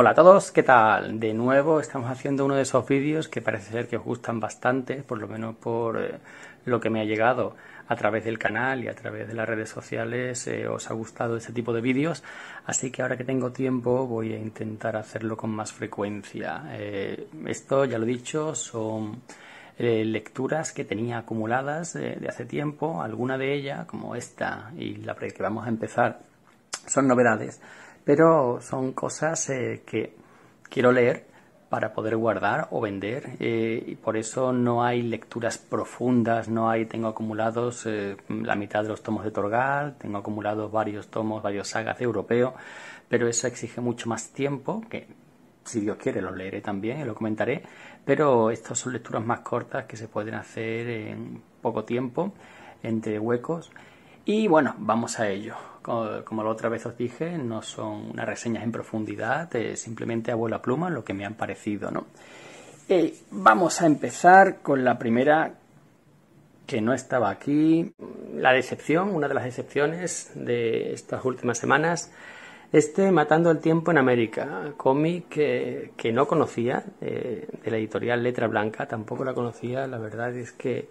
Hola a todos, ¿qué tal? De nuevo estamos haciendo uno de esos vídeos que parece ser que os gustan bastante, por lo menos por lo que me ha llegado a través del canal y a través de las redes sociales. Os ha gustado este tipo de vídeos, así que ahora que tengo tiempo voy a intentar hacerlo con más frecuencia. Esto, ya lo he dicho, son lecturas que tenía acumuladas de hace tiempo. Alguna de ellas, como esta y la que vamos a empezar, son novedades, pero son cosas que quiero leer para poder guardar o vender, y por eso no hay lecturas profundas, tengo acumulados la mitad de los tomos de Torgal, tengo acumulados varios tomos, varios sagas de europeo, pero eso exige mucho más tiempo, que si Dios quiere lo leeré también y lo comentaré, pero estas son lecturas más cortas que se pueden hacer en poco tiempo, entre huecos. Y bueno, vamos a ello. Como la otra vez os dije, no son unas reseñas en profundidad, simplemente a vuela pluma lo que me han parecido, ¿no? Vamos a empezar con la primera, que no estaba aquí. La decepción, una de las decepciones de estas últimas semanas, Matando el tiempo en América, cómic que no conocía, de la editorial Letra Blanca, tampoco la conocía. La verdad es que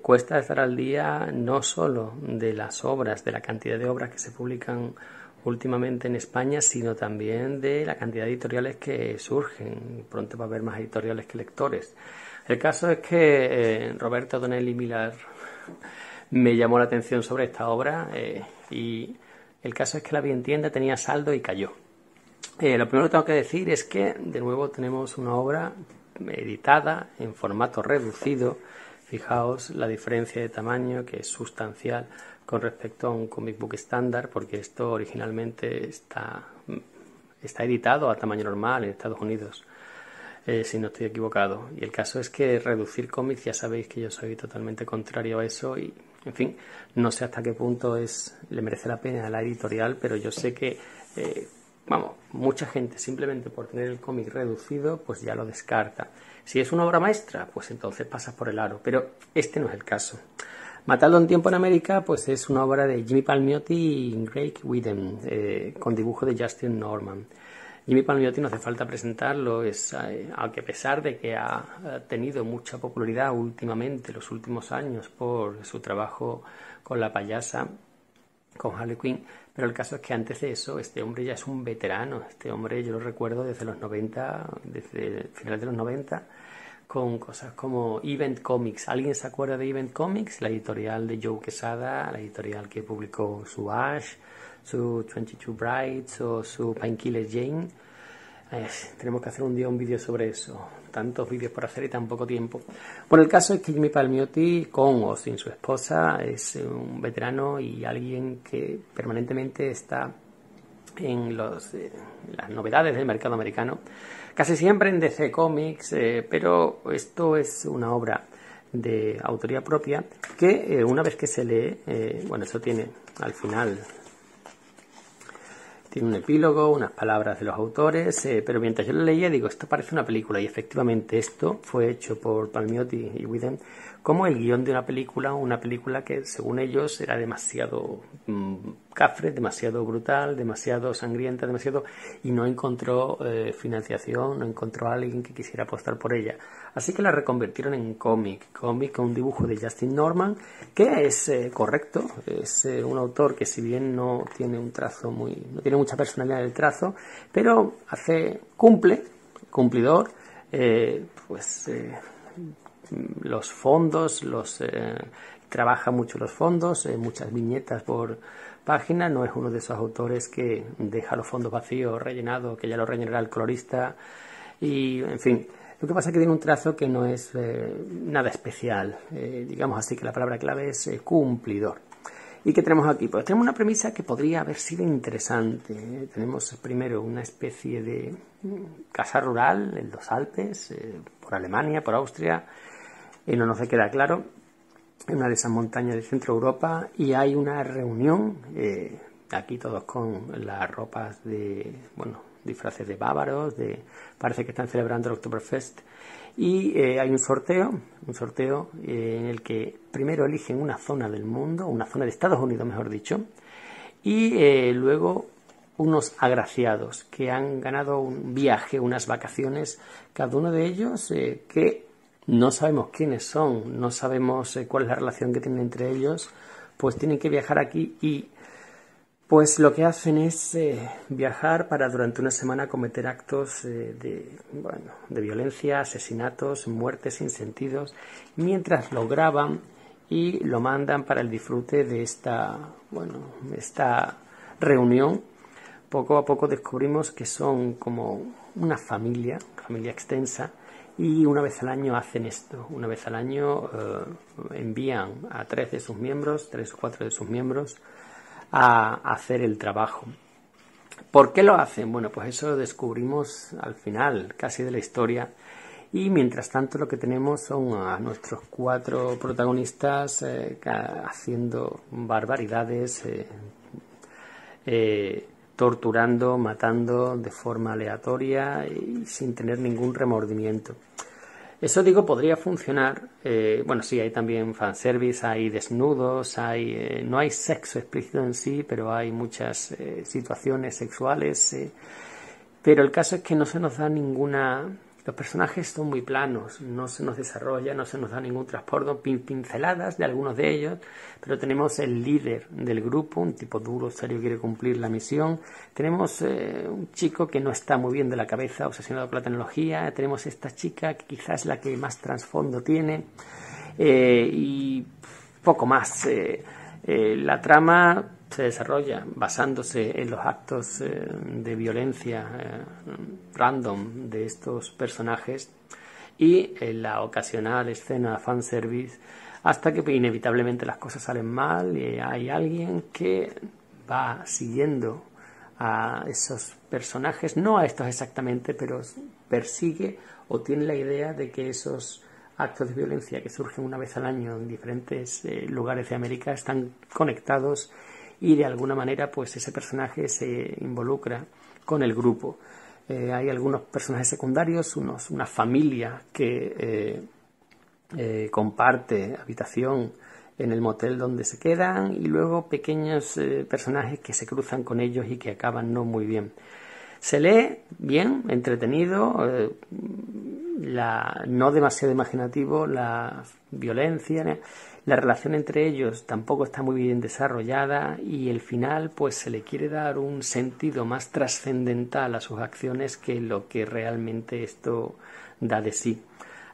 cuesta estar al día no solo de las obras, de la cantidad de obras que se publican últimamente en España, sino también de la cantidad de editoriales que surgen. Pronto va a haber más editoriales que lectores. El caso es que Roberto Donelli Millar me llamó la atención sobre esta obra, y el caso es que la vi en tienda, tenía saldo y cayó. Lo primero que tengo que decir es que de nuevo tenemos una obra editada en formato reducido. Fijaos la diferencia de tamaño, que es sustancial con respecto a un comic book estándar, porque esto originalmente está editado a tamaño normal en Estados Unidos, si no estoy equivocado. Y el caso es que reducir cómics, ya sabéis que yo soy totalmente contrario a eso y, en fin, no sé hasta qué punto le merece la pena a la editorial, pero yo sé que, mucha gente simplemente por tener el cómic reducido, pues ya lo descarta. Si es una obra maestra, pues entonces pasas por el aro, pero este no es el caso. Matando un tiempo en América, pues es una obra de Jimmy Palmiotti y Greg Weeden, con dibujo de Justin Norman. Jimmy Palmiotti no hace falta presentarlo, aunque a pesar de que ha tenido mucha popularidad últimamente, los últimos años, por su trabajo con la payasa, con Harley Quinn, pero el caso es que antes de eso, este hombre ya es un veterano. Este hombre yo lo recuerdo desde los 90, desde finales de los 90, con cosas como Event Comics. ¿Alguien se acuerda de Event Comics? La editorial de Joe Quesada, la editorial que publicó su Ash, su 22 Brides o su Painkiller Jane. Tenemos que hacer un día un vídeo sobre eso. Tantos vídeos por hacer y tan poco tiempo. Bueno, el caso es que Jimmy Palmiotti, con o sin su esposa, es un veterano y alguien que permanentemente está en las novedades del mercado americano, casi siempre en DC Comics, pero esto es una obra de autoría propia que una vez que se lee, eso tiene al final, tiene un epílogo, unas palabras de los autores, pero mientras yo lo leía digo, esto parece una película, y efectivamente esto fue hecho por Palmiotti y Weeden como el guión de una película que según ellos era demasiado cafre, demasiado brutal, demasiado sangrienta, y no encontró financiación, no encontró a alguien que quisiera apostar por ella. Así que la reconvirtieron en cómic con un dibujo de Justin Norman, que es correcto, es un autor que, si bien no tiene un trazo no tiene mucha personalidad en el trazo, pero cumplidor, los fondos, trabaja mucho los fondos, muchas viñetas por página. No es uno de esos autores que deja los fondos vacíos, rellenados, que ya lo rellenará el colorista, y en fin. Lo que pasa es que tiene un trazo que no es nada especial, digamos así que la palabra clave es cumplidor. ¿Y qué tenemos aquí? Pues tenemos una premisa que podría haber sido interesante. Tenemos primero una especie de casa rural en los Alpes, por Alemania, por Austria, no nos queda claro, en una de esas montañas de Centro Europa, y hay una reunión, aquí todos con las ropas disfraces de bávaros, parece que están celebrando el Oktoberfest, y hay un sorteo en el que primero eligen una zona del mundo, una zona de Estados Unidos mejor dicho, y luego unos agraciados que han ganado un viaje, unas vacaciones, cada uno de ellos que no sabemos quiénes son, no sabemos cuál es la relación que tienen entre ellos, pues tienen que viajar aquí y pues lo que hacen es viajar para durante una semana cometer actos de violencia, asesinatos, muertes sin sentidos, mientras lo graban y lo mandan para el disfrute de esta reunión. Poco a poco descubrimos que son como una familia extensa, y una vez al año hacen esto. Una vez al año envían a 3 o 4 de sus miembros a hacer el trabajo. ¿Por qué lo hacen? Bueno, pues eso lo descubrimos al final casi de la historia, y mientras tanto lo que tenemos son a nuestros 4 protagonistas haciendo barbaridades, torturando, matando de forma aleatoria y sin tener ningún remordimiento. Eso, digo, podría funcionar. Sí, hay también fanservice, hay desnudos, no hay sexo explícito en sí, pero hay muchas situaciones sexuales. Pero el caso es que no se nos da ninguna... Los personajes son muy planos, no se nos desarrolla, no se nos da ningún transporte, pinceladas de algunos de ellos, pero tenemos el líder del grupo, un tipo duro, serio, quiere cumplir la misión. Tenemos un chico que no está muy bien de la cabeza, obsesionado con la tecnología. Tenemos esta chica que quizás es la que más trasfondo tiene, y poco más. La trama se desarrolla basándose en los actos de violencia random de estos personajes y en la ocasional escena fanservice, hasta que inevitablemente las cosas salen mal y hay alguien que va siguiendo a esos personajes, no a estos exactamente, pero persigue o tiene la idea de que esos actos de violencia que surgen una vez al año en diferentes lugares de América están conectados, y de alguna manera pues ese personaje se involucra con el grupo. Hay algunos personajes secundarios, una familia que comparte habitación en el motel donde se quedan, y luego pequeños personajes que se cruzan con ellos y que acaban no muy bien. Se lee bien, entretenido, no demasiado imaginativo, la violencia, la relación entre ellos tampoco está muy bien desarrollada, y el final pues se le quiere dar un sentido más trascendental a sus acciones que lo que realmente esto da de sí.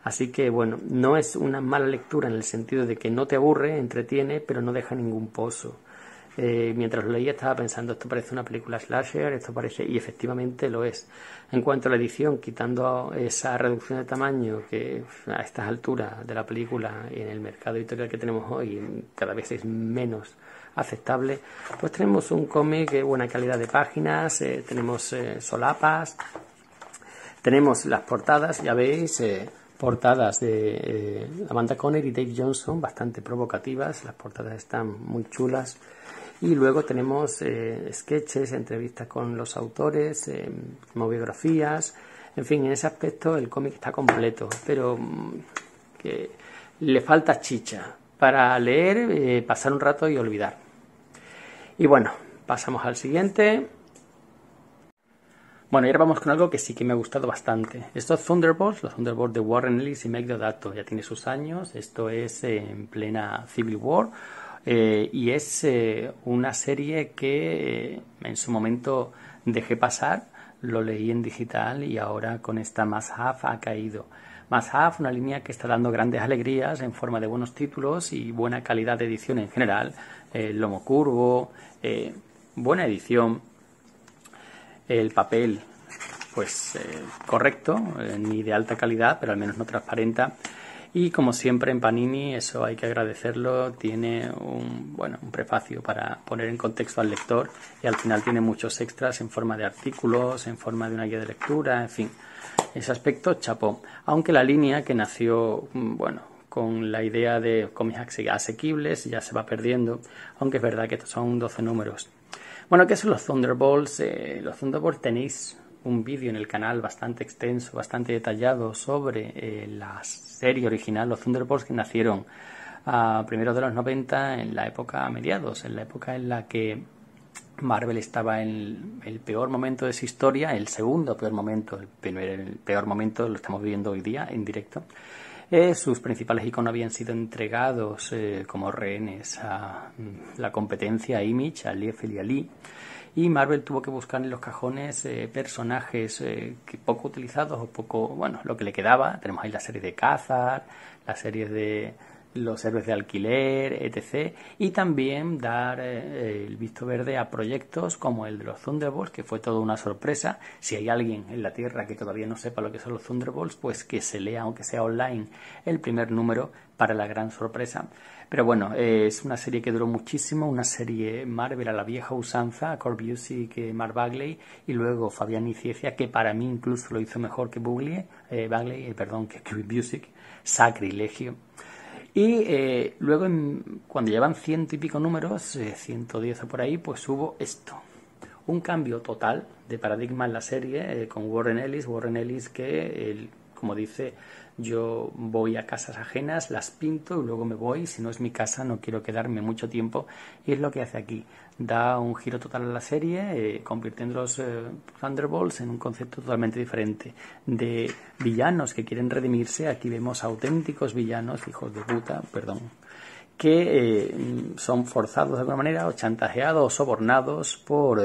Así que bueno, no es una mala lectura en el sentido de que no te aburre, entretiene, pero no deja ningún pozo. Mientras lo leía estaba pensando, esto parece una película slasher, esto parece, y efectivamente lo es. En cuanto a la edición, quitando esa reducción de tamaño que a estas alturas de la película y en el mercado editorial que tenemos hoy cada vez es menos aceptable, pues tenemos un cómic de buena calidad de páginas, tenemos solapas, tenemos las portadas, ya veis, portadas de Amanda Conner y Dave Johnson, bastante provocativas, las portadas están muy chulas. Y luego tenemos sketches, entrevistas con los autores, como biografías. En fin, en ese aspecto el cómic está completo, pero que le falta chicha para leer, pasar un rato y olvidar. Y bueno, pasamos al siguiente. Bueno, y ahora vamos con algo que sí que me ha gustado bastante. Estos Thunderbolts, los Thunderbolts de Warren Ellis y Meg Deodato, ya tiene sus años. Esto es en plena Civil War. Y es una serie que en su momento dejé pasar, lo leí en digital y ahora con esta Must Have ha caído. Must Have, una línea que está dando grandes alegrías en forma de buenos títulos y buena calidad de edición en general, lomo curvo, buena edición, el papel pues correcto, ni de alta calidad, pero al menos no transparenta. Y como siempre en Panini, eso hay que agradecerlo, tiene un prefacio para poner en contexto al lector, y al final tiene muchos extras en forma de artículos, en forma de una guía de lectura, en fin, ese aspecto chapó. Aunque la línea que nació, con la idea de cómics asequibles ya se va perdiendo, aunque es verdad que estos son 12 números. Bueno, ¿qué son los Thunderbolts? Los Thunderbolts tenéis un vídeo en el canal bastante extenso, bastante detallado sobre la serie original, los Thunderbolts, que nacieron a primeros de los 90, en la época mediados, en la época en la que Marvel estaba en el peor momento de su historia, el segundo peor momento, el peor momento lo estamos viviendo hoy día en directo. Sus principales iconos habían sido entregados como rehenes a la competencia, a Image, a Liefeld y a Lee. Y Marvel tuvo que buscar en los cajones personajes que poco utilizados o poco, bueno, lo que le quedaba. Tenemos ahí la serie de Khazar, la serie de los héroes de alquiler, etc. Y también dar el visto verde a proyectos como el de los Thunderbolts, que fue toda una sorpresa. Si hay alguien en la Tierra que todavía no sepa lo que son los Thunderbolts, pues que se lea, aunque sea online, el primer número para la gran sorpresa. Pero bueno, es una serie que duró muchísimo, una serie Marvel a la vieja usanza, Kurt Busiek, Mark Bagley y luego Fabián Nicieza, que para mí incluso lo hizo mejor que que Kurt Busiek, sacrilegio. Y luego, cuando llevan 100 y pico números, 110 o por ahí, pues hubo esto. Un cambio total de paradigma en la serie con Warren Ellis que, como dice, yo voy a casas ajenas, las pinto y luego me voy. Si no es mi casa, no quiero quedarme mucho tiempo. Y es lo que hace aquí. Da un giro total a la serie, convirtiendo los Thunderbolts en un concepto totalmente diferente. De villanos que quieren redimirse, aquí vemos auténticos villanos, hijos de puta, perdón, que son forzados de alguna manera o chantajeados o sobornados por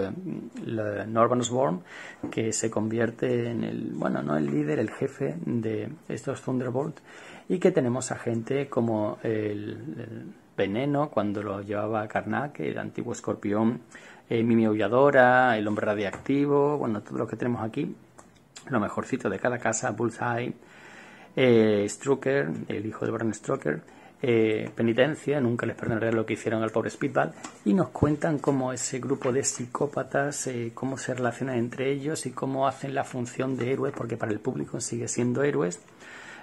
Norman Osborn, que se convierte en el líder, el jefe de estos Thunderbolts, y que tenemos a gente como el Veneno cuando lo llevaba Karnak, el antiguo Escorpión, Mimi Aulladora, el Hombre Radiactivo, bueno, todo lo que tenemos aquí, lo mejorcito de cada casa, Bullseye, Strucker, el hijo de Bram Stoker, Penitencia, nunca les perdonaré lo que hicieron al pobre Speedball, y nos cuentan cómo ese grupo de psicópatas, cómo se relacionan entre ellos y cómo hacen la función de héroes, porque para el público sigue siendo héroes,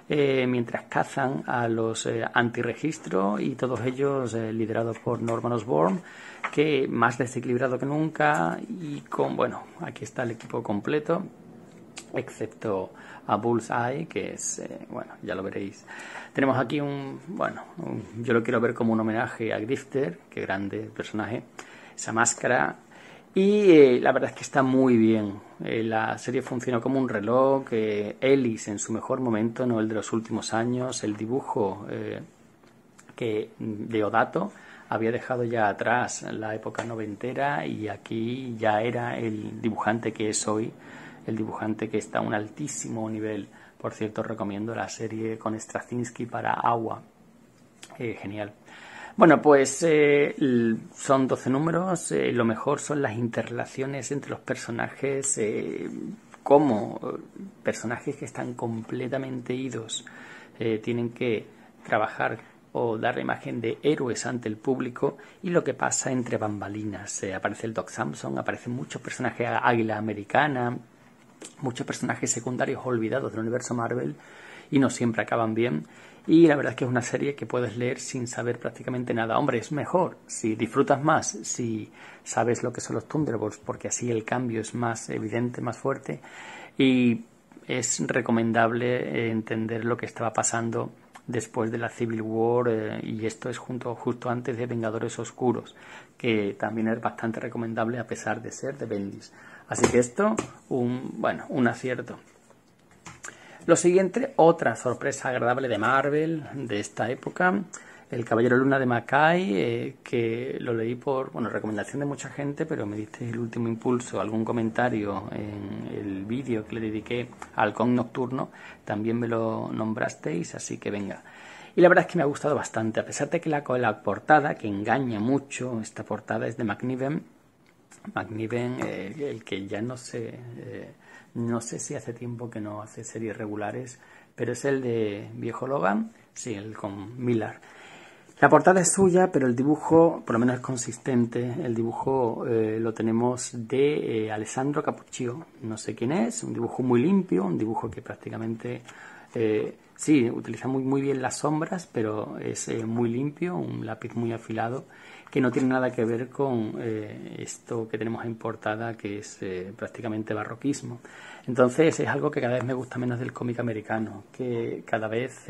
mientras cazan a los antirregistro, y todos ellos liderados por Norman Osborn, que más desequilibrado que nunca, y aquí está el equipo completo, excepto a Bullseye, que es, ya lo veréis. Tenemos aquí yo lo quiero ver como un homenaje a Grifter, que grande personaje, esa máscara, y la verdad es que está muy bien. La serie funciona como un reloj, Ellis en su mejor momento, no el de los últimos años, el dibujo que Deodato había dejado ya atrás la época noventera, y aquí ya era el dibujante que es hoy, el dibujante que está a un altísimo nivel. Por cierto, recomiendo la serie con Straczynski para Agua. Genial. Bueno, pues son 12 números. Lo mejor son las interrelaciones entre los personajes, como personajes que están completamente idos tienen que trabajar o dar la imagen de héroes ante el público, y lo que pasa entre bambalinas. Aparece el Doc Samson, aparecen muchos personajes, Águila Americana, muchos personajes secundarios olvidados del universo Marvel, y no siempre acaban bien. Y la verdad es que es una serie que puedes leer sin saber prácticamente nada. Hombre, es mejor si disfrutas más, si sabes lo que son los Thunderbolts, porque así el cambio es más evidente, más fuerte, y es recomendable entender lo que estaba pasando después de la Civil War, y esto es justo antes de Vengadores Oscuros, que también es bastante recomendable a pesar de ser de Bendis. Así que esto, un acierto. Lo siguiente, otra sorpresa agradable de Marvel de esta época, El Caballero Luna de Mackay, que lo leí por recomendación de mucha gente, pero me diste el último impulso, algún comentario en el vídeo que le dediqué al Halcón Nocturno, también me lo nombrasteis, así que venga. Y la verdad es que me ha gustado bastante, a pesar de que la portada, que engaña mucho, esta portada es de McNiven, el que ya no sé si hace tiempo que no hace series regulares, pero es el de Viejo Logan, sí, el con Miller. La portada es suya, pero el dibujo por lo menos es consistente. El dibujo lo tenemos de Alessandro Cappuccio, no sé quién es, un dibujo muy limpio, un dibujo que prácticamente sí, utiliza muy bien las sombras, pero es muy limpio, un lápiz muy afilado, que no tiene nada que ver con esto que tenemos en portada, que es prácticamente barroquismo. Entonces es algo que cada vez me gusta menos del cómic americano, que cada vez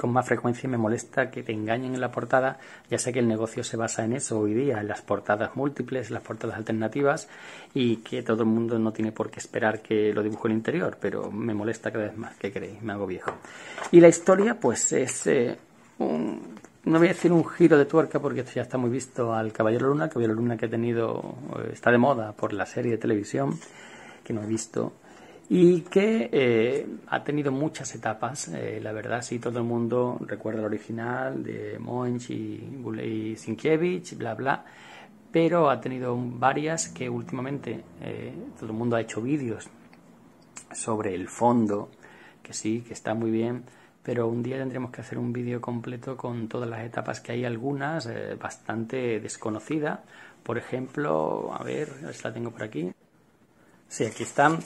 con más frecuencia y me molesta que te engañen en la portada. Ya sé que el negocio se basa en eso hoy día, en las portadas múltiples, las portadas alternativas, y que todo el mundo no tiene por qué esperar que lo dibuje el interior, pero me molesta cada vez más. ¿Qué queréis? Me hago viejo. Y la historia pues es no voy a decir un giro de tuerca porque esto ya está muy visto al Caballero Luna. El Caballero Luna que ha tenido, está de moda por la serie de televisión que no he visto, y que ha tenido muchas etapas, la verdad. Sí, todo el mundo recuerda el original de Monch y Sienkiewicz, bla bla, pero ha tenido varias que últimamente todo el mundo ha hecho vídeos sobre el fondo, que sí, que está muy bien, pero un día tendremos que hacer un vídeo completo con todas las etapas, que hay algunas bastante desconocidas. Por ejemplo, a ver si la tengo por aquí. Sí, aquí están.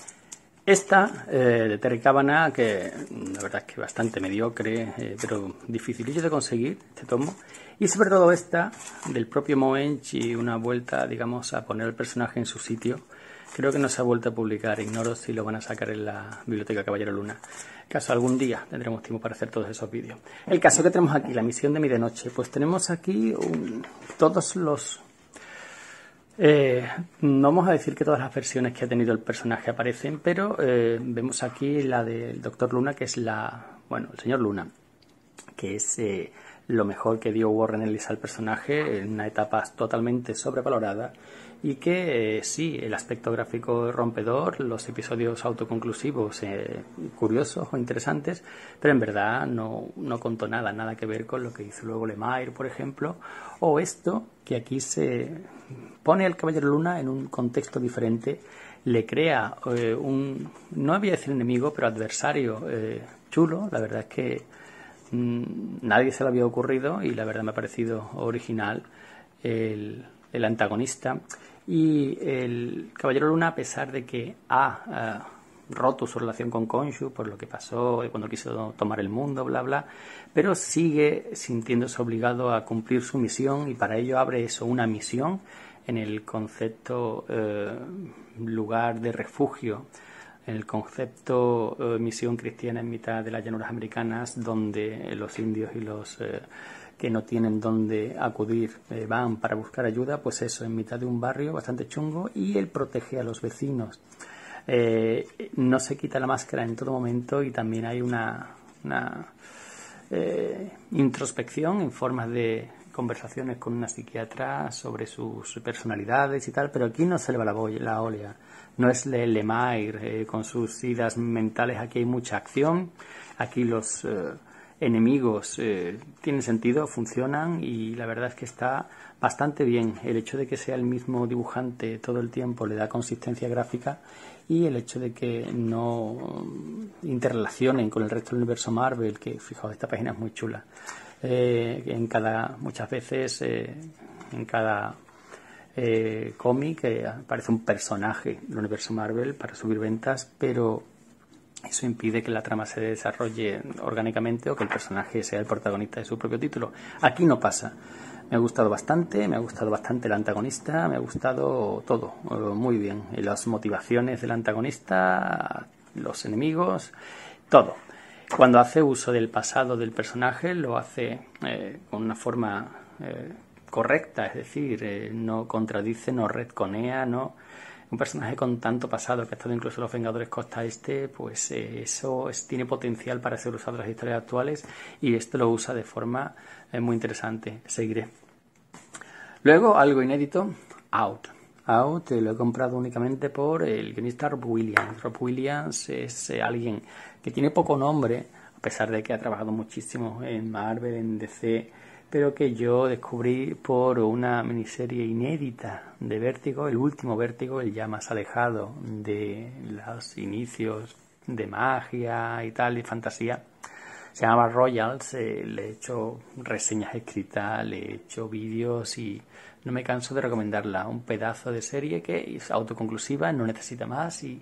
Esta de Terry Cavanagh, que la verdad es que bastante mediocre, pero dificilillo de conseguir, este tomo. Y sobre todo esta del propio Moench, y una vuelta, digamos, a poner el personaje en su sitio. Creo que no se ha vuelto a publicar, ignoro si lo van a sacar en la Biblioteca Caballero Luna. Caso algún día tendremos tiempo para hacer todos esos vídeos. El caso que tenemos aquí, la misión de mi de noche, pues tenemos aquí todos los... no vamos a decir que todas las versiones que ha tenido el personaje aparecen, pero vemos aquí la del Doctor Luna, que es el señor Luna, que es lo mejor que dio Warren Ellis al personaje en una etapa totalmente sobrevalorada, y que sí, el aspecto gráfico rompedor, los episodios autoconclusivos curiosos o interesantes, pero en verdad no contó nada que ver con lo que hizo luego Lemire, por ejemplo, o esto, que aquí se pone al Caballero Luna en un contexto diferente, le crea no voy a decir enemigo, pero adversario chulo. La verdad es que nadie se le había ocurrido, y la verdad me ha parecido original el antagonista. Y el Caballero Luna, a pesar de que ha roto su relación con Khonshu por lo que pasó cuando quiso tomar el mundo, bla bla, pero sigue sintiéndose obligado a cumplir su misión, y para ello abre una misión en el concepto lugar de refugio, en el concepto misión cristiana en mitad de las llanuras americanas, donde los indios y los que no tienen dónde acudir van para buscar ayuda. Pues eso, en mitad de un barrio bastante chungo, y él protege a los vecinos. No se quita la máscara en todo momento, y también hay una introspección en formas de conversaciones con una psiquiatra sobre sus personalidades y tal, pero aquí no se le va la olla. No es Lemire con sus idas mentales. Aquí hay mucha acción, aquí los enemigos tienen sentido, funcionan, y la verdad es que está bastante bien. El hecho de que sea el mismo dibujante todo el tiempo le da consistencia gráfica, y el hecho de que no interrelacionen con el resto del universo Marvel, que fijaos, esta página es muy chula. Muchas veces en cada cómic aparece un personaje del universo Marvel para subir ventas, pero eso impide que la trama se desarrolle orgánicamente o que el personaje sea el protagonista de su propio título. Aquí no pasa. Me ha gustado bastante el antagonista, me ha gustado todo, muy bien. Las motivaciones del antagonista, los enemigos, todo. Cuando hace uso del pasado del personaje, lo hace con una forma correcta, es decir, no contradice, no retconea, no. Un personaje con tanto pasado, que ha estado incluso en los Vengadores Costa Este, pues eso tiene potencial para ser usado en las historias actuales, y esto lo usa de forma muy interesante. Seguiré. Luego, algo inédito, Out, lo he comprado únicamente por el guionista Rob Williams. Rob Williams es alguien que tiene poco nombre, a pesar de que ha trabajado muchísimo en Marvel, en DC, pero que yo descubrí por una miniserie inédita de Vértigo, el último Vértigo, el ya más alejado de los inicios de magia y tal, y fantasía. Se llama Royals. Le he hecho reseñas escritas, le he hecho vídeos, y no me canso de recomendarla. Un pedazo de serie que es autoconclusiva, no necesita más. Y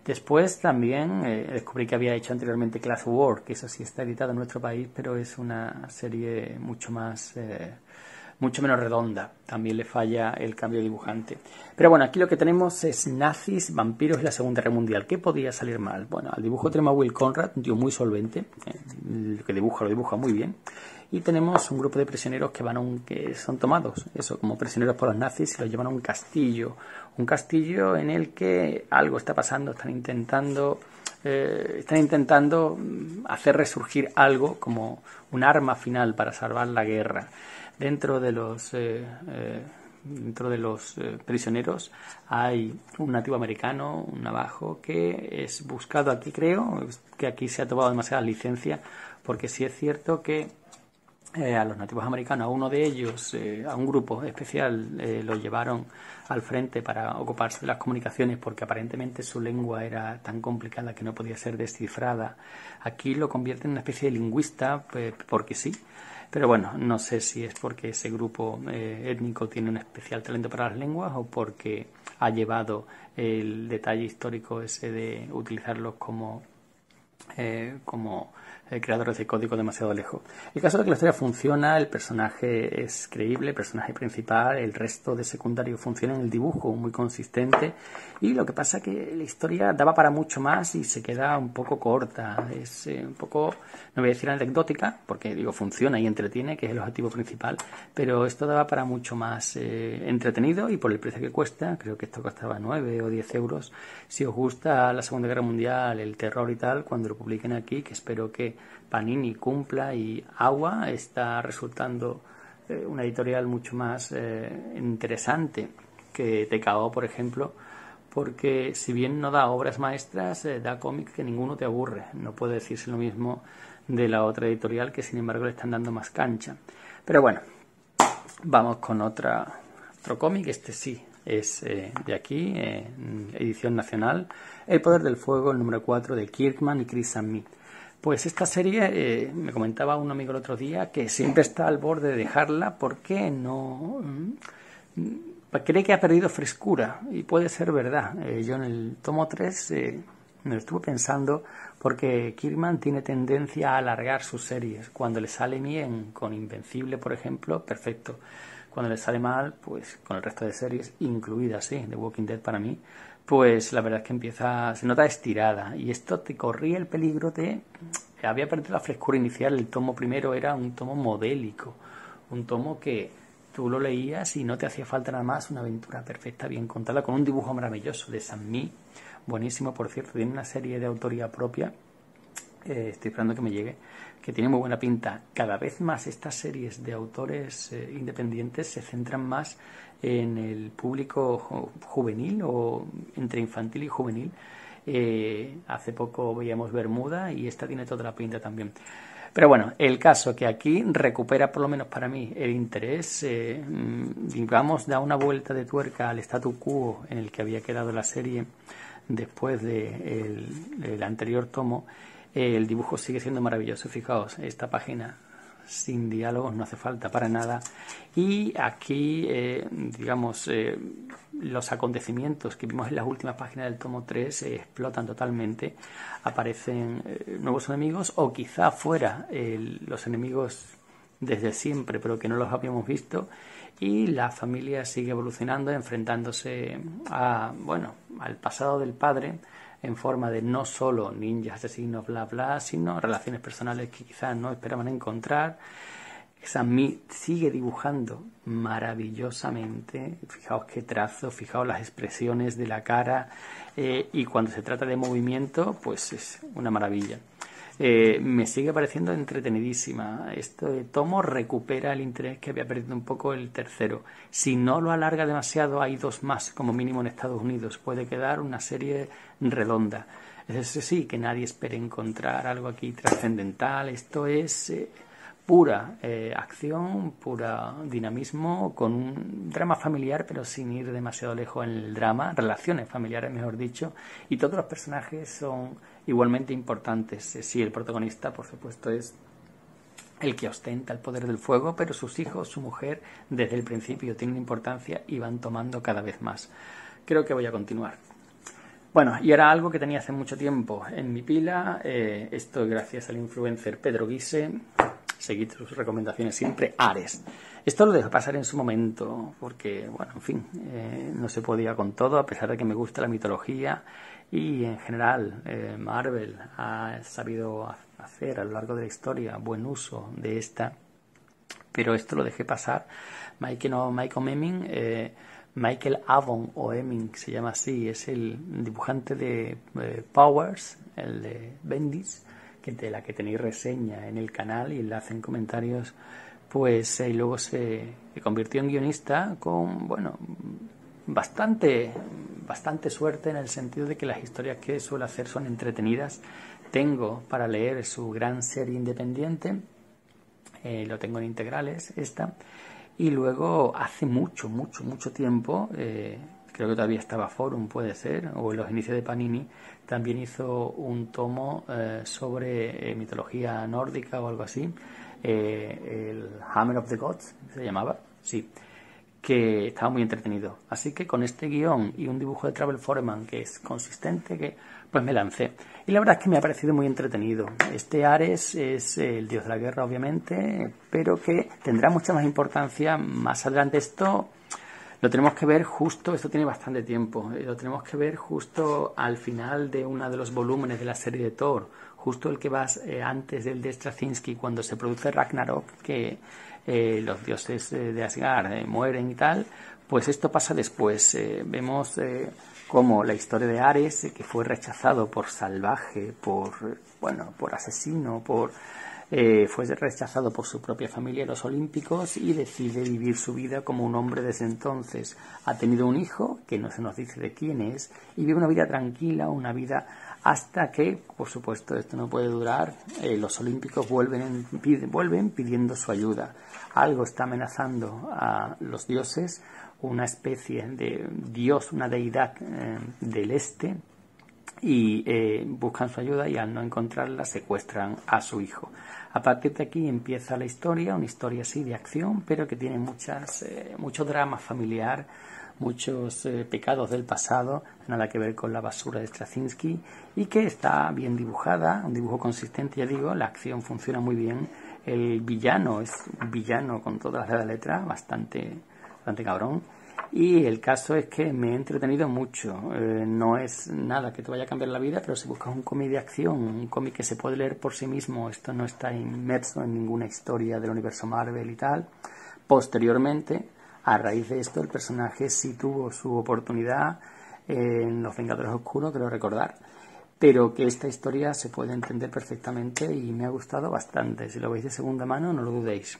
después también descubrí que había hecho anteriormente Class War, que eso sí está editado en nuestro país, pero es una serie mucho más mucho menos redonda. También le falla el cambio de dibujante. Pero bueno, aquí lo que tenemos es nazis, vampiros y la Segunda Guerra Mundial. ¿Qué podía salir mal? Bueno, al dibujo tenemos a Will Conrad, un tío muy solvente, lo que dibuja lo dibuja muy bien. Y tenemos un grupo de prisioneros que son tomados, eso, como prisioneros por los nazis, y los llevan a un castillo en el que algo está pasando, están intentando hacer resurgir algo como un arma final para salvar la guerra. Dentro de los prisioneros hay un nativo americano, un navajo, que es buscado aquí, creo, que aquí se ha tomado demasiada licencia, porque sí es cierto que a los nativos americanos, a uno de ellos, a un grupo especial, lo llevaron al frente para ocuparse de las comunicaciones porque aparentemente su lengua era tan complicada que no podía ser descifrada. Aquí lo convierten en una especie de lingüista porque sí, pero bueno, no sé si es porque ese grupo étnico tiene un especial talento para las lenguas o porque ha llevado el detalle histórico ese de utilizarlos como creadores de código demasiado lejos. El caso es que la historia funciona, el personaje es creíble, el personaje principal, el resto de secundarios funciona en el dibujo, muy consistente, y lo que pasa es que la historia daba para mucho más y se queda un poco corta, es un poco, no voy a decir anecdótica, porque digo funciona y entretiene, que es el objetivo principal, pero esto daba para mucho más entretenido y por el precio que cuesta, creo que esto costaba 9 o 10 euros, si os gusta la Segunda Guerra Mundial, el terror y tal, cuando lo publiquen aquí, que espero que Panini cumpla, y Agua está resultando una editorial mucho más interesante que TKO, por ejemplo, porque si bien no da obras maestras, da cómics que ninguno te aburre. No puede decirse lo mismo de la otra editorial, que sin embargo le están dando más cancha. Pero bueno, vamos con otro cómic. Este sí es de aquí, edición nacional, El Poder del Fuego, el número 4 de Kirkman y Chris Samnee. Pues esta serie, me comentaba un amigo el otro día, que siempre está al borde de dejarla porque cree que ha perdido frescura, y puede ser verdad. Yo en el tomo 3 me lo estuve pensando, porque Kirkman tiene tendencia a alargar sus series. Cuando le sale bien con Invencible, por ejemplo, perfecto. Cuando le sale mal, pues con el resto de series, incluidas The Walking Dead para mí, pues la verdad es que se nota estirada, y esto te corría el peligro había perdido la frescura inicial. El tomo primero era un tomo modélico, un tomo que tú lo leías y no te hacía falta nada más, una aventura perfecta, bien contada, con un dibujo maravilloso de Samnee, buenísimo, por cierto, tiene una serie de autoría propia, estoy esperando que me llegue, que tiene muy buena pinta. Cada vez más estas series de autores independientes se centran más en el público juvenil, o entre infantil y juvenil. Hace poco veíamos Bermuda y esta tiene toda la pinta también. Pero bueno, el caso que aquí recupera, por lo menos para mí, el interés, digamos, da una vuelta de tuerca al statu quo en el que había quedado la serie después del anterior tomo. El dibujo sigue siendo maravilloso. Fijaos, esta página sin diálogos no hace falta para nada, y aquí digamos los acontecimientos que vimos en las últimas páginas del tomo 3 explotan totalmente. Aparecen nuevos enemigos, o quizá fuera los enemigos desde siempre pero que no los habíamos visto, y la familia sigue evolucionando, enfrentándose al pasado del padre, en forma de no solo ninjas, asesinos, bla bla, sino relaciones personales que quizás no esperaban encontrar. Samnee sigue dibujando maravillosamente, fijaos qué trazo, fijaos las expresiones de la cara, y cuando se trata de movimiento, pues es una maravilla. Me sigue pareciendo entretenidísima. Este tomo recupera el interés que había perdido un poco el tercero. Si no lo alarga demasiado, hay 2 más como mínimo en Estados Unidos. Puede quedar una serie redonda. Es sí, que nadie espere encontrar algo aquí trascendental. Esto es pura acción, pura dinamismo, con un drama familiar, pero sin ir demasiado lejos en el drama, relaciones familiares, mejor dicho, y todos los personajes son igualmente importantes. Sí, el protagonista, por supuesto, es el que ostenta el poder del fuego, pero sus hijos, su mujer, desde el principio tienen importancia y van tomando cada vez más. Creo que voy a continuar. Bueno, y ahora algo que tenía hace mucho tiempo en mi pila, esto gracias al influencer Pedro Guise. Seguid sus recomendaciones siempre. Ares. Esto lo dejé pasar en su momento porque, bueno, en fin, no se podía con todo, a pesar de que me gusta la mitología y en general Marvel ha sabido hacer a lo largo de la historia buen uso de esta, pero esto lo dejé pasar. Michael Avon o Hemming se llama así, es el dibujante de Powers, el de Bendis, de la que tenéis reseña en el canal y le hacen comentarios, pues y luego se convirtió en guionista con, bueno, bastante suerte, en el sentido de que las historias que suele hacer son entretenidas. Tengo para leer su gran serie independiente, lo tengo en integrales, esta, y luego hace mucho tiempo, creo que todavía estaba Forum, puede ser, o en los inicios de Panini, también hizo un tomo sobre mitología nórdica o algo así, el Hammer of the Gods se llamaba, sí, que estaba muy entretenido. Así que con este guión y un dibujo de Travel Foreman que es consistente, pues me lancé. Y la verdad es que me ha parecido muy entretenido. Este Ares es el dios de la guerra, obviamente, pero que tendrá mucha más importancia más adelante. Esto lo tenemos que ver justo, esto tiene bastante tiempo, lo tenemos que ver justo al final de uno de los volúmenes de la serie de Thor, justo el que va antes del de Straczynski, cuando se produce Ragnarok, que los dioses de Asgard mueren y tal. Pues esto pasa después. Vemos cómo la historia de Ares, que fue rechazado por salvaje, por asesino, fue rechazado por su propia familia, los olímpicos, y decide vivir su vida como un hombre desde entonces. Ha tenido un hijo, que no se nos dice de quién es, y vive una vida tranquila, una vida hasta que, por supuesto, esto no puede durar, los olímpicos vuelven pidiendo su ayuda. Algo está amenazando a los dioses, una especie de dios, una deidad del este, y buscan su ayuda, y al no encontrarla secuestran a su hijo. A partir de aquí empieza la historia, una historia así de acción, pero que tiene mucho drama familiar, muchos pecados del pasado, nada que ver con la basura de Straczynski, y que está bien dibujada, un dibujo consistente, ya digo, la acción funciona muy bien, el villano es un villano con todas las letras, bastante cabrón. Y el caso es que me he entretenido mucho. No es nada que te vaya a cambiar la vida, pero si buscas un cómic de acción, un cómic que se puede leer por sí mismo, esto no está inmerso en ninguna historia del universo Marvel y tal. Posteriormente, a raíz de esto, el personaje sí tuvo su oportunidad en Los Vengadores Oscuros, creo recordar, pero que esta historia se puede entender perfectamente y me ha gustado bastante. Si lo veis de segunda mano, no lo dudéis.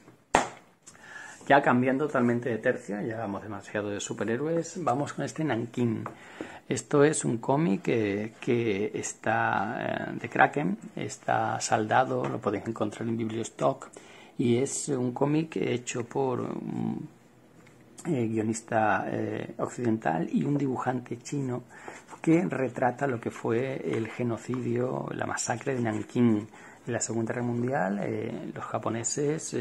Ya cambiando totalmente de tercio, ya vamos demasiado de superhéroes, vamos con este Nankin. Esto es un cómic que está de Kraken, está saldado, lo podéis encontrar en Bibliostock, y es un cómic hecho por un guionista occidental y un dibujante chino que retrata lo que fue el genocidio, la masacre de Nankín. En la Segunda Guerra Mundial, los japoneses,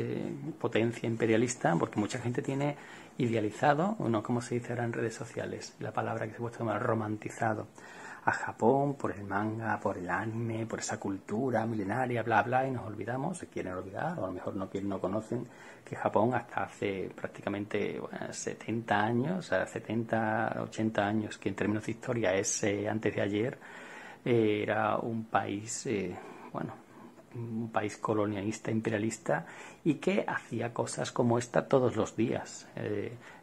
potencia imperialista, porque mucha gente tiene idealizado, o no como se dice ahora en redes sociales, la palabra que se puede llamar romantizado, a Japón por el manga, por el anime, por esa cultura milenaria, bla, bla, y nos olvidamos, se quieren olvidar, o a lo mejor no conocen, que Japón hasta hace prácticamente 70 años, 70, 80 años, que en términos de historia es antes de ayer, era un país, un país colonialista, imperialista, y que hacía cosas como esta todos los días.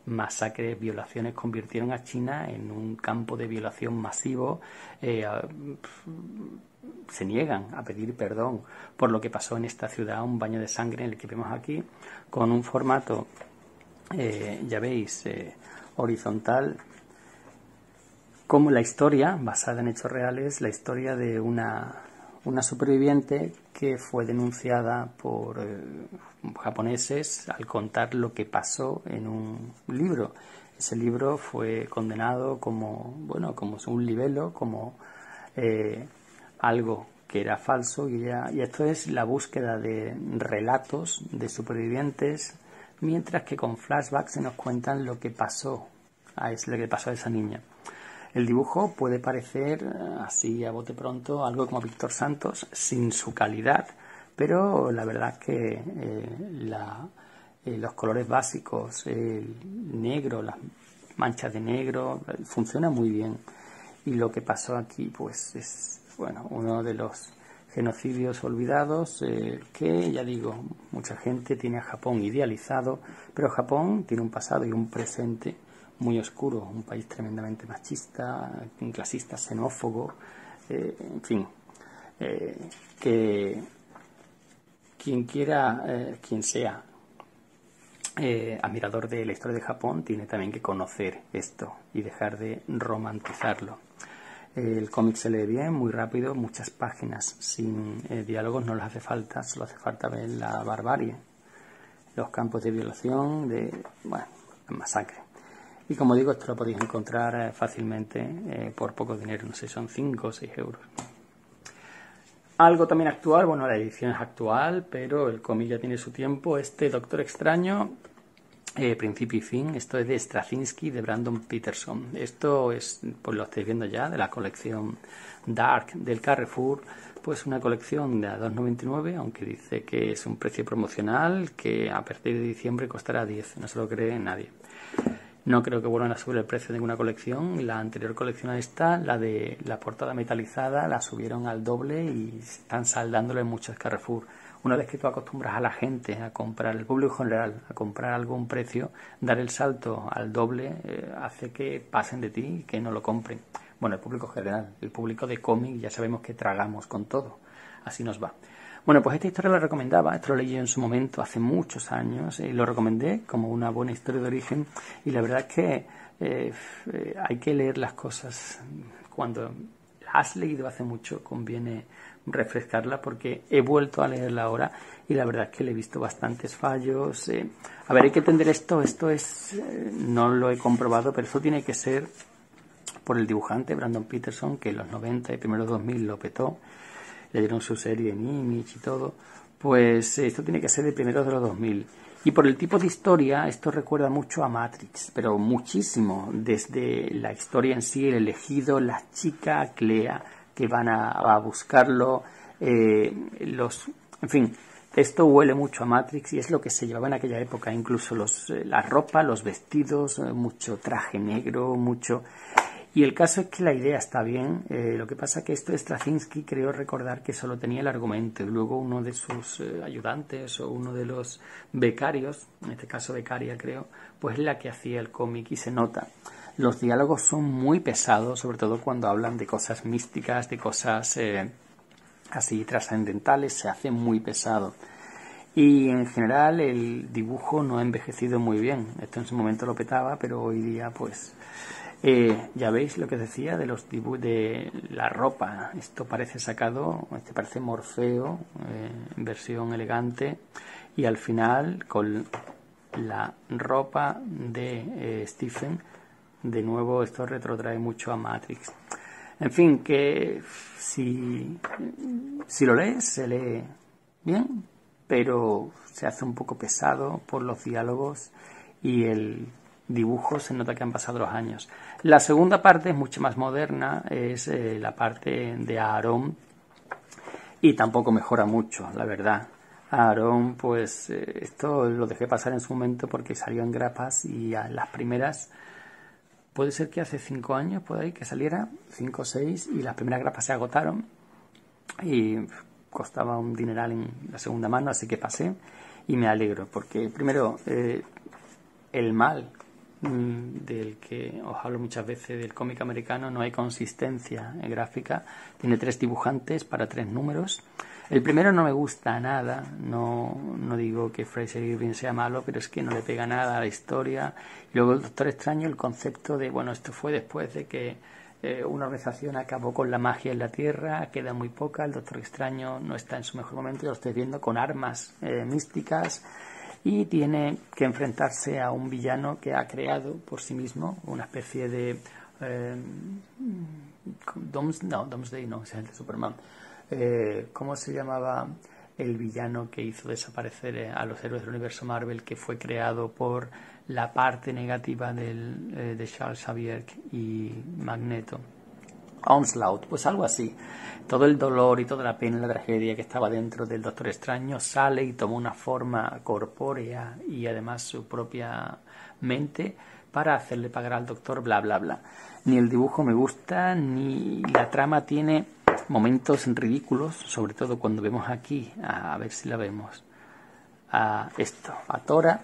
Masacres, violaciones, convirtieron a China en un campo de violación masivo. Se niegan a pedir perdón por lo que pasó en esta ciudad, un baño de sangre en el que vemos aquí, con un formato, ya veis, horizontal, como la historia, basada en hechos reales, la historia de una superviviente que fue denunciada por japoneses al contar lo que pasó en un libro. Ese libro fue condenado como un libelo, como algo que era falso, y esto es la búsqueda de relatos de supervivientes, mientras que con flashbacks se nos cuentan lo que pasó a esa niña. El dibujo puede parecer, así a bote pronto, algo como Víctor Santos, sin su calidad, pero la verdad es que los colores básicos, el negro, las manchas de negro, funciona muy bien. Y lo que pasó aquí, pues es, bueno, uno de los genocidios olvidados, que ya digo, mucha gente tiene a Japón idealizado, pero Japón tiene un pasado y un presente muy oscuro, un país tremendamente machista, clasista, xenófobo, en fin, que quien quiera, quien sea admirador de la historia de Japón tiene también que conocer esto y dejar de romantizarlo. El cómic se lee bien, muy rápido, muchas páginas sin diálogos no les hace falta, solo hace falta ver la barbarie, los campos de violación, bueno, la masacre. Y como digo, esto lo podéis encontrar fácilmente por poco dinero, no sé, son 5 o 6 euros. Algo también actual, bueno, la edición es actual, pero el cómic ya tiene su tiempo. Este Doctor Extraño, principio y fin, esto es de Straczynski, de Brandon Peterson. Esto es, pues lo estáis viendo ya, de la colección Dark del Carrefour, pues una colección de a 2,99, aunque dice que es un precio promocional, que a partir de diciembre costará 10, no se lo cree nadie. No creo que vuelvan a subir el precio de ninguna colección. La anterior colección a esta, la de la portada metalizada, la subieron al doble y están saldándolo en muchos Carrefour. Una vez que tú acostumbras a la gente a comprar, el público general, a comprar algo a un precio, dar el salto al doble hace que pasen de ti y que no lo compren. Bueno, el público general, el público de cómic, ya sabemos que tragamos con todo. Así nos va. Bueno, pues esta historia la recomendaba, esto lo leí en su momento hace muchos años y lo recomendé como una buena historia de origen, y la verdad es que hay que leer las cosas cuando las has leído hace mucho, conviene refrescarla, porque he vuelto a leerla ahora y la verdad es que le he visto bastantes fallos. A ver, hay que entender esto es, no lo he comprobado, pero eso tiene que ser por el dibujante Brandon Peterson, que en los 90 y primeros 2000 lo petó. Le dieron su serie en Image y todo, pues esto tiene que ser de primeros de los 2000. Y por el tipo de historia, esto recuerda mucho a Matrix, pero muchísimo, desde la historia en sí, el elegido, la chica, Clea, que van a buscarlo, en fin, esto huele mucho a Matrix y es lo que se llevaba en aquella época, incluso la ropa, los vestidos, mucho traje negro, mucho... Y el caso es que la idea está bien, lo que pasa que esto de Straczynski, creo recordar que solo tenía el argumento, y luego uno de sus ayudantes o uno de los becarios, en este caso becaria creo, pues es la que hacía el cómic y se nota. Los diálogos son muy pesados, sobre todo cuando hablan de cosas místicas, de cosas así trascendentales, se hace muy pesado. Y en general el dibujo no ha envejecido muy bien, esto en su momento lo petaba, pero hoy día pues... ya veis lo que decía de los dibujos de la ropa. Esto parece sacado, este parece Morfeo en versión elegante, y al final con la ropa de Stephen, de nuevo esto retrotrae mucho a Matrix. En fin, que si lo lees, se lee bien, pero se hace un poco pesado por los diálogos y el dibujo, se nota que han pasado los años. La segunda parte es mucho más moderna, es la parte de Aaron, y tampoco mejora mucho, la verdad. Aaron, pues esto lo dejé pasar en su momento porque salió en grapas, y a las primeras, puede ser que hace 5 años, por ahí, que saliera, 5 o 6, y las primeras grapas se agotaron y costaba un dineral en la segunda mano, así que pasé, y me alegro porque primero el mal del que os hablo muchas veces del cómic americano, no hay consistencia gráfica, tiene 3 dibujantes para 3 números. El primero no me gusta nada, no digo que Fraser Irving sea malo, pero es que no le pega nada a la historia. Y luego el Doctor Extraño, el concepto de, bueno, esto fue después de que una organización acabó con la magia en la Tierra, queda muy poca, el Doctor Extraño no está en su mejor momento, lo estoy viendo con armas místicas, y tiene que enfrentarse a un villano que ha creado por sí mismo, una especie de Doomsday no, es el de Superman. ¿Cómo se llamaba el villano que hizo desaparecer a los héroes del universo Marvel, que fue creado por la parte negativa de Charles Xavier y Magneto? Onslaught, pues algo así. Todo el dolor y toda la pena y la tragedia que estaba dentro del Doctor Extraño sale y toma una forma corpórea y además su propia mente para hacerle pagar al Doctor, bla, bla, bla. Ni el dibujo me gusta, ni la trama tiene momentos ridículos, sobre todo cuando vemos aquí, a ver si la vemos, a Tora,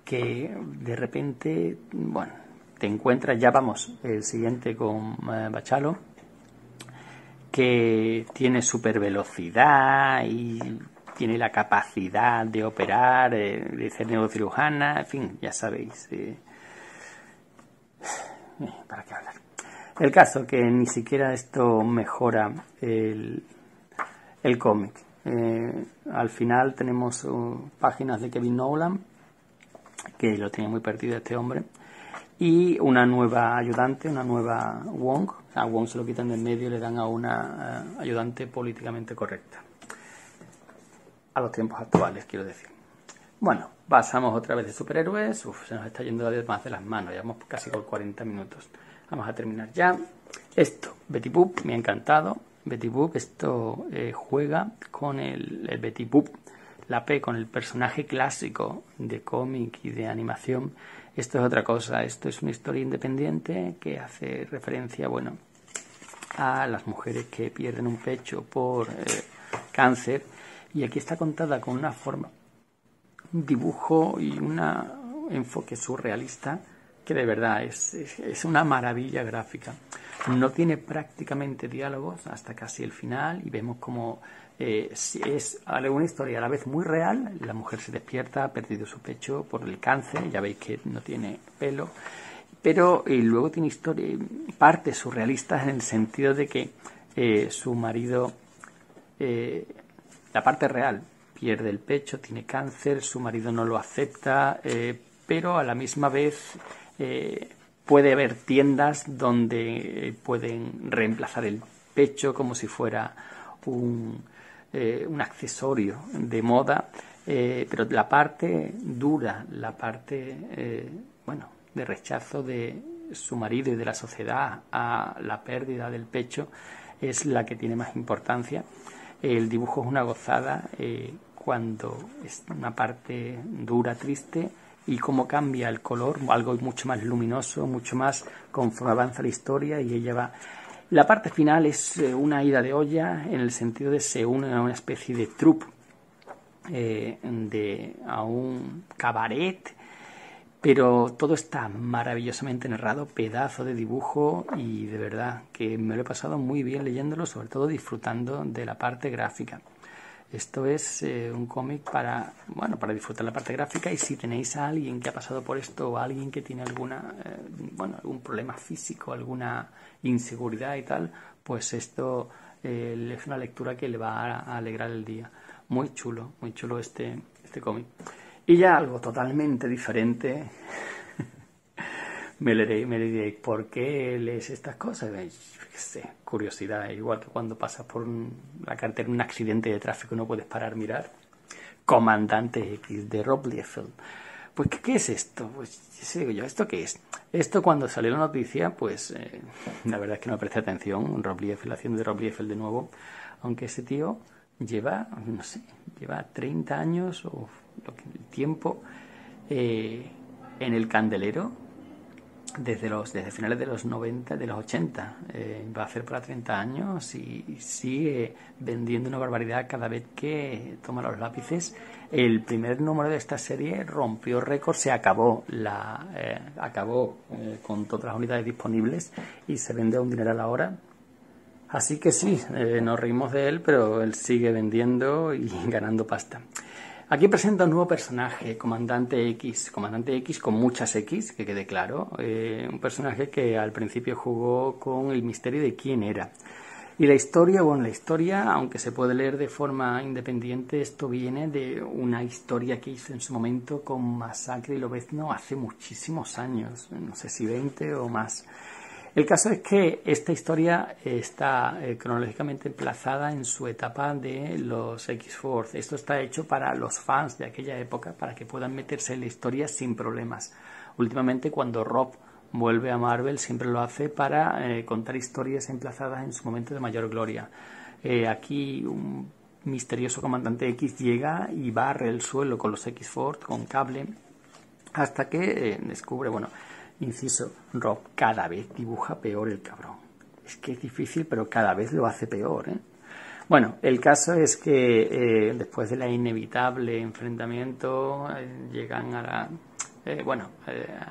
que de repente, bueno, te encuentras, ya vamos, el siguiente con Bachalo, que tiene super velocidad y tiene la capacidad de operar, de ser neurocirujana, en fin, ya sabéis. ¿Para qué hablar? El caso que ni siquiera esto mejora el cómic. Al final tenemos páginas de Kevin Nowlan, que lo tiene muy perdido este hombre, y una nueva ayudante, una nueva Wong. A Wong se lo quitan de en medio y le dan a una ayudante políticamente correcta. A los tiempos actuales, quiero decir. Bueno, pasamos otra vez de superhéroes. Se nos está yendo más de las manos. Llevamos casi por 40 minutos. Vamos a terminar ya. Esto, Betty Boop, me ha encantado. Betty Boop, esto juega con el Betty Boop, la P, con el personaje clásico de cómic y de animación. Esto es otra cosa. Esto es una historia independiente que hace referencia, bueno, a las mujeres que pierden un pecho por cáncer. Y aquí está contada con una forma, un dibujo y un enfoque surrealista que de verdad es una maravilla gráfica. No tiene prácticamente diálogos hasta casi el final y vemos como es una historia a la vez muy real. La mujer se despierta, ha perdido su pecho por el cáncer, ya veis que no tiene pelo, pero luego tiene partes surrealistas en el sentido de que su marido, la parte real, pierde el pecho, tiene cáncer, su marido no lo acepta, pero a la misma vez puede haber tiendas donde pueden reemplazar el pecho como si fuera un accesorio de moda, pero la parte dura, la parte de rechazo de su marido y de la sociedad a la pérdida del pecho es la que tiene más importancia. El dibujo es una gozada cuando es una parte dura, triste, y cómo cambia el color, algo mucho más luminoso, mucho más conforme avanza la historia y ella va. La parte final es una ida de olla en el sentido de se une a una especie de troupe, a un cabaret, pero todo está maravillosamente narrado, pedazo de dibujo, y de verdad que me lo he pasado muy bien leyéndolo, sobre todo disfrutando de la parte gráfica. Esto es un cómic para disfrutar la parte gráfica, y si tenéis a alguien que ha pasado por esto o a alguien que tiene algún problema físico, alguna inseguridad y tal, pues esto es una lectura que le va a alegrar el día. Muy chulo este cómic. Y ya algo totalmente diferente. Me diréis, ¿por qué lees estas cosas? Curiosidad, igual que cuando pasas por la carretera en un accidente de tráfico no puedes parar a mirar. Comandante X, de Rob Liefeld. Pues, ¿qué es esto? Pues, digo yo, ¿esto qué es? Esto, cuando salió la noticia, pues, la verdad es que no me presté atención. Rob Liefeld, haciendo de Rob Liefeld de nuevo, aunque ese tío lleva 30 años o el tiempo en el candelero, desde finales de los 90, de los 80, va a hacer para 30 años y sigue vendiendo una barbaridad cada vez que toma los lápices. El primer número de esta serie rompió récord, se acabó con todas las unidades disponibles y se vende a un dineral a la hora. Así que sí, nos reímos de él, pero él sigue vendiendo y ganando pasta. Aquí presenta un nuevo personaje, Comandante X con muchas X, que quede claro. Un personaje que al principio jugó con el misterio de quién era. Y la historia, aunque se puede leer de forma independiente, esto viene de una historia que hizo en su momento con Masacre y Lobezno hace muchísimos años, no sé si 20 o más. El caso es que esta historia está cronológicamente emplazada en su etapa de los X-Force. Esto está hecho para los fans de aquella época, para que puedan meterse en la historia sin problemas. Últimamente, cuando Rob vuelve a Marvel, siempre lo hace para contar historias emplazadas en su momento de mayor gloria. Aquí un misterioso comandante X llega y barre el suelo con los X-Force, con cable, hasta que descubre, bueno, inciso, Rob cada vez dibuja peor el cabrón. Es que es difícil, pero cada vez lo hace peor, ¿eh? Bueno, el caso es que después de la inevitable enfrentamiento llegan a la...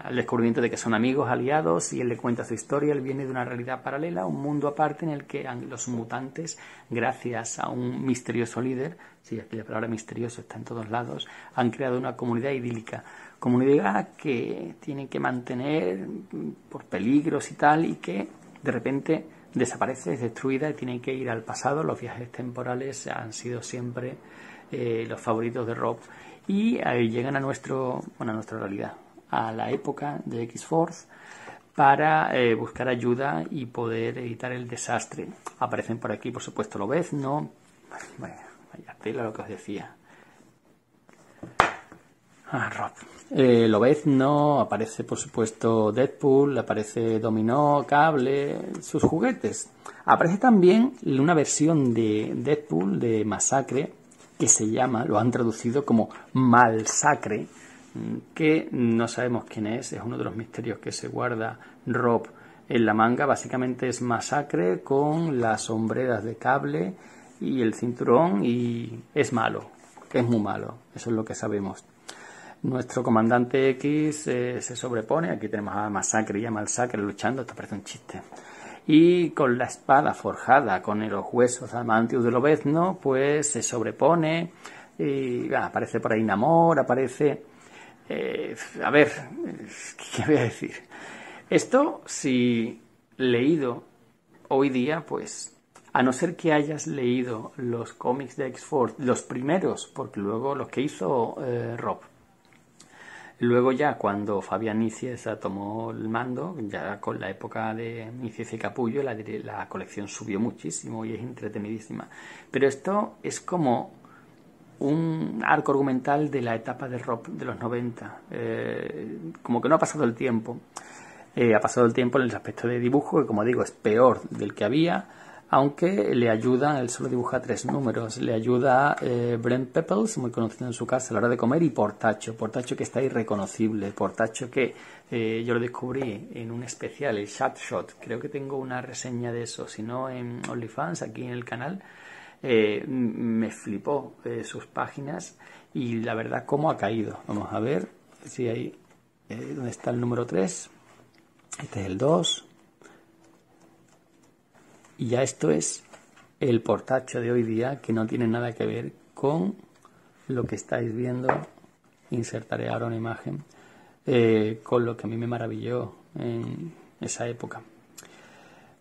al descubrimiento de que son amigos, aliados, y él le cuenta su historia. Él viene de una realidad paralela, un mundo aparte en el que los mutantes, gracias a un misterioso líder, sí, aquí la palabra misterioso está en todos lados, han creado una comunidad idílica, comunidad que tienen que mantener por peligros y tal, y que de repente desaparece, es destruida y tienen que ir al pasado. Los viajes temporales han sido siempre los favoritos de Rob. Y llegan a nuestra realidad, a la época de X-Force, para buscar ayuda y poder evitar el desastre. Aparecen por aquí, por supuesto, Lobezno. Vaya tela lo que os decía. Rob. Lobezno, aparece, por supuesto, Deadpool, aparece Dominó, Cable, sus juguetes. Aparece también una versión de Deadpool, de Masacre, que se llama, lo han traducido como Malsacre, que no sabemos quién es uno de los misterios que se guarda Rob en la manga. Básicamente es Masacre con las sombreras de Cable y el cinturón, y es malo, es muy malo, eso es lo que sabemos. Nuestro comandante X se sobrepone, aquí tenemos a Masacre y a Malsacre luchando, esto parece un chiste. Y con la espada forjada con los huesos adamantium de Lobezno, pues se sobrepone, y aparece por ahí Namor, aparece... a ver, ¿qué voy a decir? Esto, si leído hoy día, pues, a no ser que hayas leído los cómics de X-Force, los primeros, porque luego los que hizo Rob, luego ya cuando Fabián Nicieza tomó el mando, ya con la época de Nicieza y Capullo, la colección subió muchísimo y es entretenidísima. Pero esto es como un arco argumental de la etapa de Rob de los 90. Como que no ha pasado el tiempo. Ha pasado el tiempo en el aspecto de dibujo, que como digo es peor del que había, aunque le ayuda, él solo dibuja 3 números, le ayuda Brent Pepples, muy conocido en su casa a la hora de comer, y Portacho que está irreconocible, Portacho que yo lo descubrí en un especial, el Shot, creo que tengo una reseña de eso, si no en OnlyFans, aquí en el canal. Me flipó sus páginas y la verdad cómo ha caído. Vamos a ver si hay dónde está el número 3, este es el 2. Y ya esto es el Portacho de hoy día, que no tiene nada que ver con lo que estáis viendo. Insertaré ahora una imagen con lo que a mí me maravilló en esa época.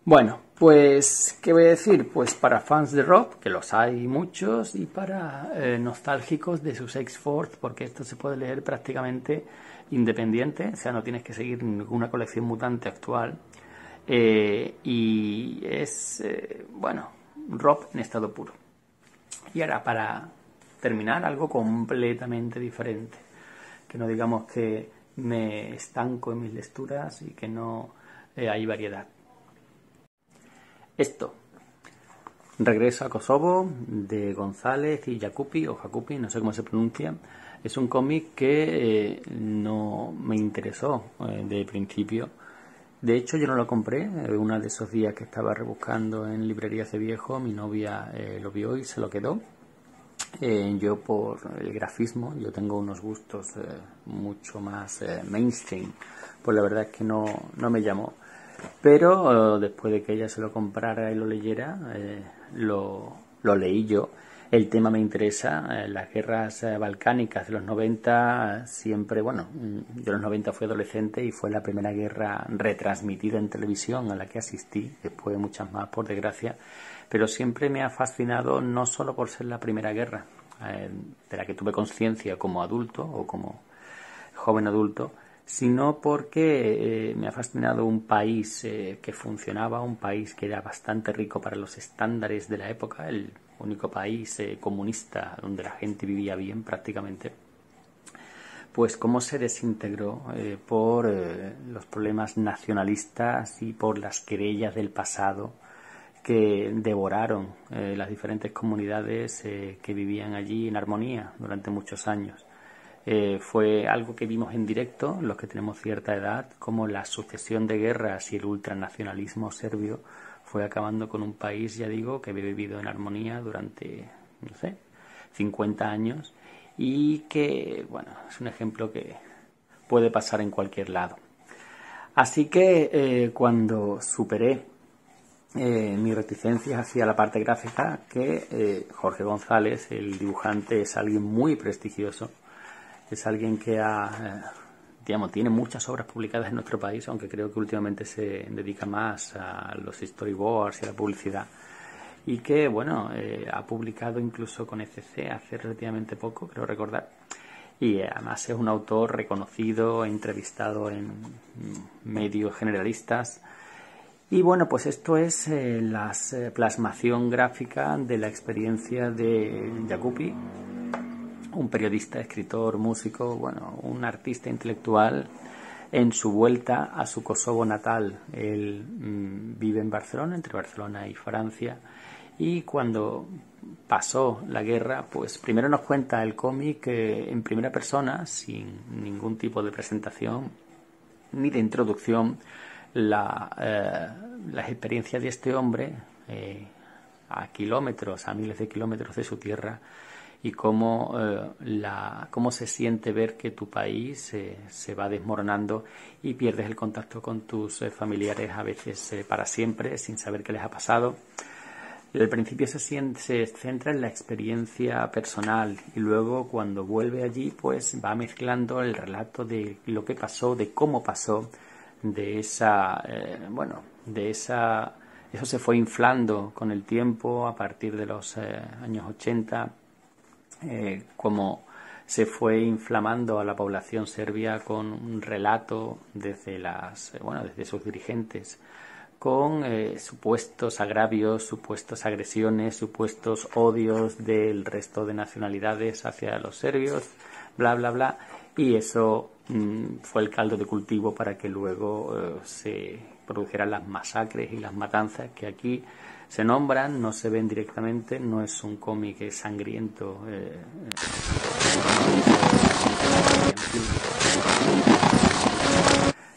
Bueno, pues, ¿qué voy a decir? Pues para fans de Rob, que los hay muchos, y para nostálgicos de sus X-Force, porque esto se puede leer prácticamente independiente, o sea, no tienes que seguir ninguna colección mutante actual. Y es, Rob en estado puro. Y ahora, para terminar, algo completamente diferente, que no digamos que me estanco en mis lecturas y que no hay variedad. Esto, Regreso a Kosovo, de González y Jacupi, o Jacupi, no sé cómo se pronuncia. Es un cómic que no me interesó de principio. De hecho, yo no lo compré. Uno de esos días que estaba rebuscando en librerías de viejo, mi novia lo vio y se lo quedó. Yo, por el grafismo, yo tengo unos gustos mucho más mainstream, pues la verdad es que no me llamó. Pero después de que ella se lo comprara y lo leyera, lo leí yo. El tema me interesa, las guerras balcánicas de los 90, siempre, yo en los 90 fui adolescente y fue la primera guerra retransmitida en televisión a la que asistí, después muchas más por desgracia, pero siempre me ha fascinado, no solo por ser la primera guerra de la que tuve conciencia como adulto o como joven adulto, sino porque me ha fascinado un país que funcionaba, un país que era bastante rico para los estándares de la época, el único país comunista donde la gente vivía bien prácticamente, pues cómo se desintegró por los problemas nacionalistas y por las querellas del pasado que devoraron las diferentes comunidades que vivían allí en armonía durante muchos años. Fue algo que vimos en directo, los que tenemos cierta edad, como la sucesión de guerras y el ultranacionalismo serbio fue acabando con un país, ya digo, que había vivido en armonía durante, no sé, 50 años y que, bueno, es un ejemplo que puede pasar en cualquier lado. Así que cuando superé mi reticencia hacia la parte gráfica, que Jorge González, el dibujante, es alguien muy prestigioso, es alguien que tiene muchas obras publicadas en nuestro país, aunque creo que últimamente se dedica más a los storyboards y a la publicidad, y que, bueno, ha publicado incluso con ECC hace relativamente poco, creo recordar, y además es un autor reconocido, entrevistado en medios generalistas. Y bueno, pues esto es la plasmación gráfica de la experiencia de Jacupi, un periodista, escritor, músico, bueno, un artista intelectual en su vuelta a su Kosovo natal. Él vive en Barcelona, entre Barcelona y Francia, y cuando pasó la guerra, pues primero nos cuenta el cómic en primera persona, sin ningún tipo de presentación ni de introducción, las experiencias de este hombre a kilómetros, a miles de kilómetros de su tierra, y cómo se siente ver que tu país se va desmoronando y pierdes el contacto con tus familiares, a veces para siempre, sin saber qué les ha pasado. Al principio se centra en la experiencia personal y luego cuando vuelve allí pues va mezclando el relato de lo que pasó, de cómo pasó, eso se fue inflando con el tiempo a partir de los años 80, como se fue inflamando a la población serbia con un relato desde sus dirigentes, con supuestos agravios, supuestas agresiones, supuestos odios del resto de nacionalidades hacia los serbios, bla, bla, bla, y eso fue el caldo de cultivo para que luego se produjeran las masacres y las matanzas que aquí se nombran, no se ven directamente, no es un cómic sangriento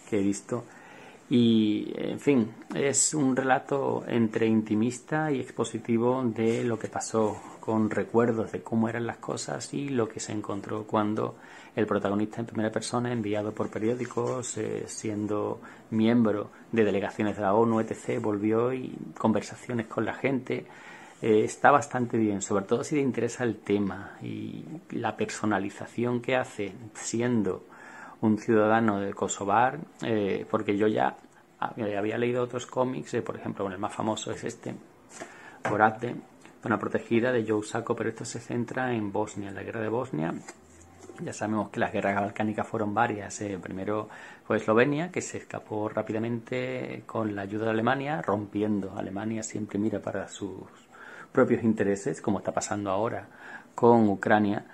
que he visto. Y, en fin, es un relato entre intimista y expositivo de lo que pasó, con recuerdos de cómo eran las cosas y lo que se encontró cuando el protagonista en primera persona, enviado por periódicos, siendo miembro de delegaciones de la ONU, etc., volvió y conversaciones con la gente. Está bastante bien, sobre todo si te interesa el tema y la personalización que hace siendo un ciudadano de Kosovar, porque yo ya había leído otros cómics, por ejemplo, el más famoso es este, Gorazde, Zona Protegida, de Joe Sacco, pero esto se centra en Bosnia, en la guerra de Bosnia. Ya sabemos que las guerras balcánicas fueron varias. Primero fue Eslovenia, que se escapó rápidamente con la ayuda de Alemania, rompiendo. Alemania siempre mira para sus propios intereses, como está pasando ahora con Ucrania,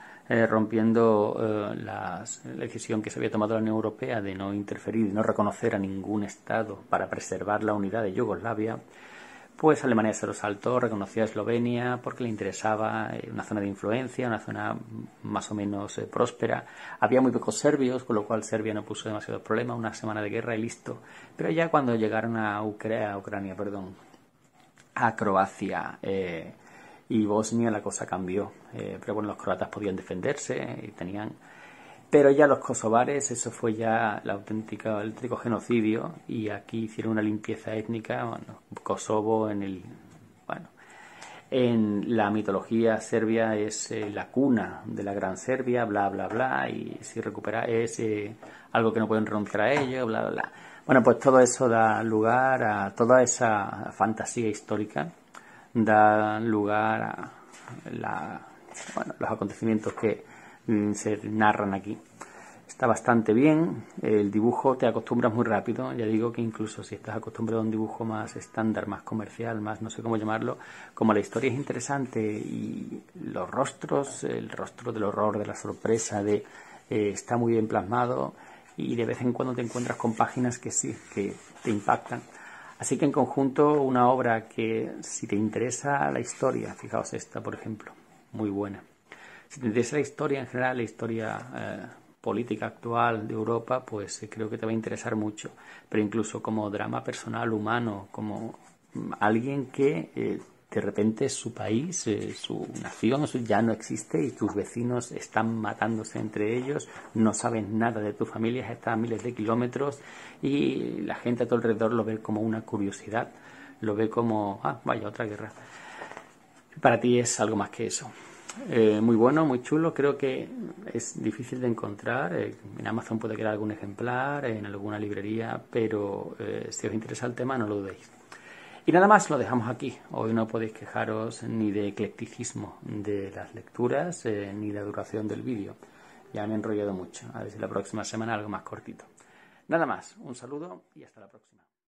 rompiendo la decisión que se había tomado la Unión Europea de no interferir y no reconocer a ningún Estado para preservar la unidad de Yugoslavia. Pues Alemania se lo saltó, reconoció a Eslovenia porque le interesaba una zona de influencia, una zona más o menos próspera. Había muy pocos serbios, con lo cual Serbia no puso demasiados problemas, una semana de guerra y listo. Pero ya cuando llegaron a Croacia y Bosnia, la cosa cambió. Pero bueno, los croatas podían defenderse y tenían... Pero ya los kosovares, eso fue ya el auténtico genocidio, y aquí hicieron una limpieza étnica. Bueno, Kosovo en la mitología serbia es la cuna de la Gran Serbia, bla, bla, bla, y si recupera es algo que no pueden renunciar a ello, bla, bla, bla. Bueno, pues todo eso da lugar a toda esa fantasía histórica, da lugar a los acontecimientos que se narran aquí. Está bastante bien, el dibujo te acostumbras muy rápido, ya digo que incluso si estás acostumbrado a un dibujo más estándar, más comercial, más no sé cómo llamarlo, como la historia es interesante y los rostros, el rostro del horror, de la sorpresa, de está muy bien plasmado y de vez en cuando te encuentras con páginas que sí, que te impactan. Así que en conjunto una obra que si te interesa la historia, fijaos esta por ejemplo, muy buena. Si te interesa la historia en general, la historia política actual de Europa, pues creo que te va a interesar mucho. Pero incluso como drama personal humano, como alguien que de repente su país, su nación ya no existe y tus vecinos están matándose entre ellos, no saben nada de tu familia, están a miles de kilómetros y la gente a tu alrededor lo ve como una curiosidad, lo ve como, vaya, otra guerra. Para ti es algo más que eso. Muy bueno, muy chulo, creo que es difícil de encontrar, en Amazon puede quedar algún ejemplar, en alguna librería, pero si os interesa el tema no lo dudéis. Y nada más, lo dejamos aquí. Hoy no podéis quejaros ni de eclecticismo de las lecturas, ni de duración del vídeo. Ya me he enrollado mucho. A ver si la próxima semana algo más cortito. Nada más, un saludo y hasta la próxima.